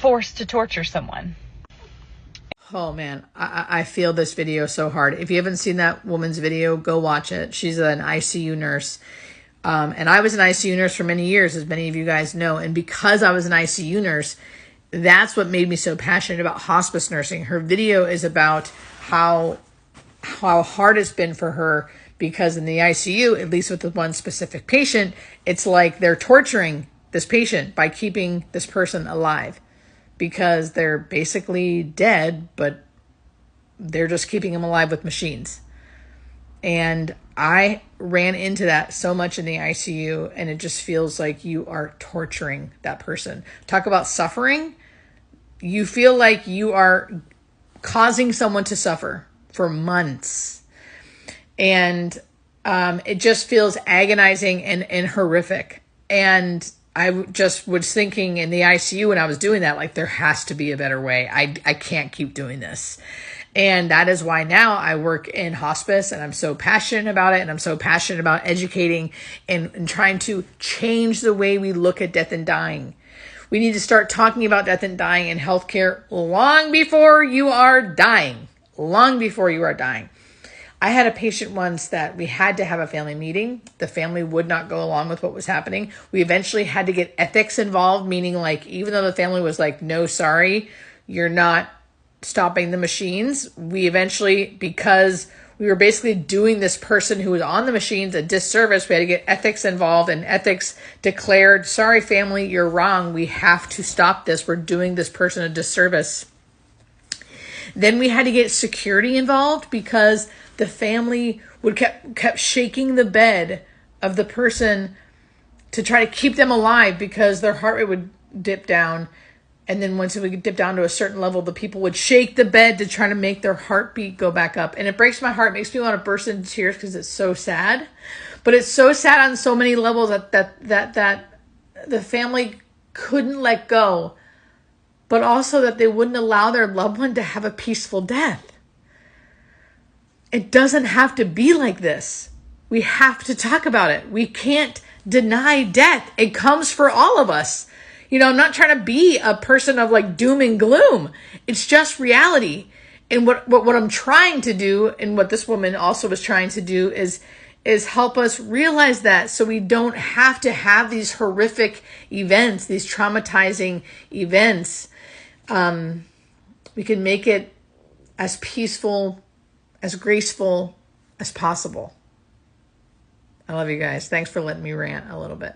forced to torture someone. Oh man, I feel this video so hard. If you haven't seen that woman's video, go watch it. She's an ICU nurse. And I was an ICU nurse for many years, as many of you guys know. And because I was an ICU nurse, that's what made me so passionate about hospice nursing. Her video is about how hard it's been for her, because in the ICU, at least with the one specific patient, it's like they're torturing this patient by keeping this person alive, because they're basically dead, but they're just keeping them alive with machines. And I ran into that so much in the ICU, and it just feels like you are torturing that person. Talk about suffering. You feel like you are causing someone to suffer for months. And it just feels agonizing and horrific. And I just was thinking in the ICU when I was doing that, like, there has to be a better way. I can't keep doing this. And that is why now I work in hospice, and I'm so passionate about it. And I'm so passionate about educating and trying to change the way we look at death and dying. We need to start talking about death and dying in healthcare long before you are dying. Long before you are dying. I had a patient once that we had to have a family meeting. The family would not go along with what was happening. We eventually had to get ethics involved, meaning like, even though the family was like, no, sorry, you're not stopping the machines. We eventually, because we were basically doing this person who was on the machines a disservice, we had to get ethics involved, and ethics declared, sorry, family, you're wrong. We have to stop this. We're doing this person a disservice. Then we had to get security involved, because the family would kept shaking the bed of the person to try to keep them alive, because their heart rate would dip down. And then once it would dip down to a certain level, the people would shake the bed to try to make their heartbeat go back up. And it breaks my heart. It makes me want to burst into tears, because it's so sad. But it's so sad on so many levels that the family couldn't let go, but also that they wouldn't allow their loved one to have a peaceful death. It doesn't have to be like this. We have to talk about it. We can't deny death. It comes for all of us. You know, I'm not trying to be a person of like doom and gloom. It's just reality. And what I'm trying to do, and what this woman also was trying to do, is help us realize that, so we don't have to have these horrific events, these traumatizing events. We can make it as peaceful, as graceful as possible. I love you guys. Thanks for letting me rant a little bit.